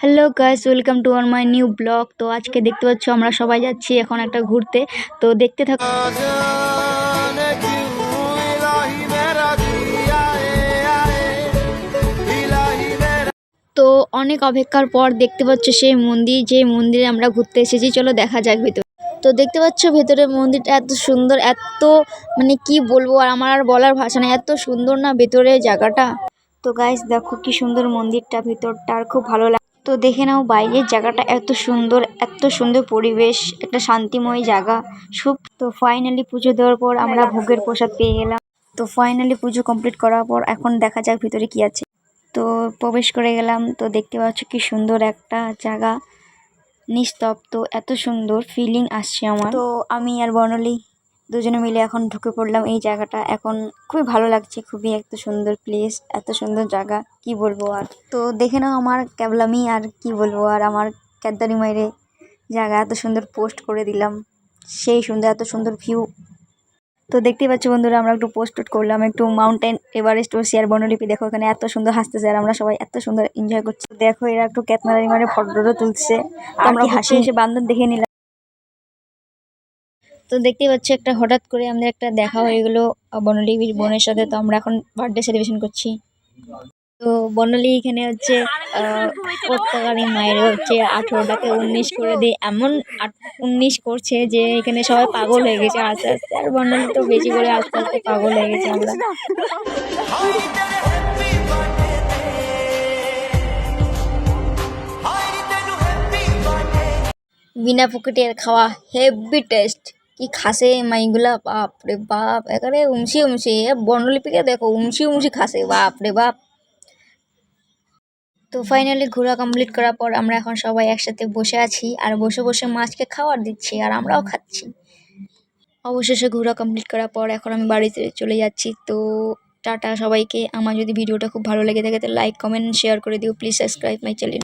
Hello guys, welcome to my new blog. তো আজকে দেখতে পাচ্ছ আমরা সবাই যাচ্ছি এখন একটা ঘুরতে। তো দেখতে থাকো। তো অনেক অপেক্ষার পর দেখতে পাচ্ছ সেই মন্দির, যে মন্দিরে আমরা ঘুরতে এসেছি। চলো দেখা যাক ভেতরে। তো দেখতে পাচ্ছ ভেতরে মন্দিরটা এত সুন্দর, এত মানে কি বলবো, আর আমার আর বলার ভাষা নেই, এত সুন্দর না ভেতরে জায়গাটা। তো গাইস দেখো কি সুন্দর মন্দিরটা, ভিতরটা আর খুব ভালো লাগে। তো দেখে নাও বাইরের জায়গাটা এত সুন্দর, এত সুন্দর পরিবেশ, একটা শান্তিময় জায়গা সব। তো ফাইনালি পুজো দেওয়ার পর আমরা ভোগের প্রসাদ পেয়ে গেলাম। তো ফাইনালি পুজো কমপ্লিট করার পর এখন দেখা যাক ভিতরে কি আছে। তো প্রবেশ করে গেলাম। তো দেখতে পাচ্ছ কি সুন্দর একটা জায়গা, নিস্তব্ধ, এত সুন্দর ফিলিং আসছে আমার। তো আমি আর বর্ণালী দুজনে মিলে এখন ঢুকে পড়লাম এই জায়গাটা। এখন খুবই ভালো লাগছে, খুবই এত সুন্দর প্লেস, এত সুন্দর জায়গা, কি বলবো আর। তো দেখে নাও আমার ক্যাবলামি, আর কি বলবো আর, আমার ক্যাদারি মাইরে জায়গা এত সুন্দর পোস্ট করে দিলাম, সেই সুন্দর, এত সুন্দর ভিউ। তো দেখতেই পাচ্ছ বন্ধুরা, আমরা একটু পোস্ট করলাম, একটু মাউন্টেন এভারেস্ট ও শেয়ার বনলিপি। দেখো এখানে এত সুন্দর হাসতেছে, আর আমরা সবাই এত সুন্দর এনজয় করছি। দেখো এরা একটু ক্যাতমারি মারে ফটো তুলছে, আমরা হাসি হেসে বান্ধব দেখে নিলাম। তো দেখতেই পাচ্ছ একটা হঠাৎ করে আমাদের একটা দেখা হয়ে গেলো বনলিপির বোনের সাথে। তো আমরা এখন বার্থডে সেলিব্রেশন করছি। তো বর্ণালী এখানে হচ্ছে প্রত্যেকারই মায়ের হচ্ছে 18টাকে 19 করে দিয়ে এমন 19 করছে যে এখানে সবাই পাগল হয়ে গেছে আস্তে আস্তে। আর বর্ণালী তো বেশি করে আস্তে আস্তে পাগল হয়ে গেছে আমরা। বিনা পকেটের খাওয়া হেভি টেস্ট, কি খাসে মাইগুলা, বাপ রে বাপ, এখানে উমসি উমসি। বর্ণলিপিকে দেখো উমসি উমসি খাসে, বাপ রে বাপ। তো ফাইনালি ঘোরা কমপ্লিট করার পর আমরা এখন সবাই একসাথে বসে আছি, আর বসে বসে মাছকে খাবার দিচ্ছি আর আমরাও খাচ্ছি। অবশেষে ঘোরা কমপ্লিট করার পর এখন আমি বাড়িতে চলে যাচ্ছি। তো টাটা সবাইকে। আমার যদি ভিডিওটা খুব ভালো লেগে থাকে তো লাইক, কমেন্ট, শেয়ার করে দিও প্লিজ, সাবস্ক্রাইব মাই চ্যানেল।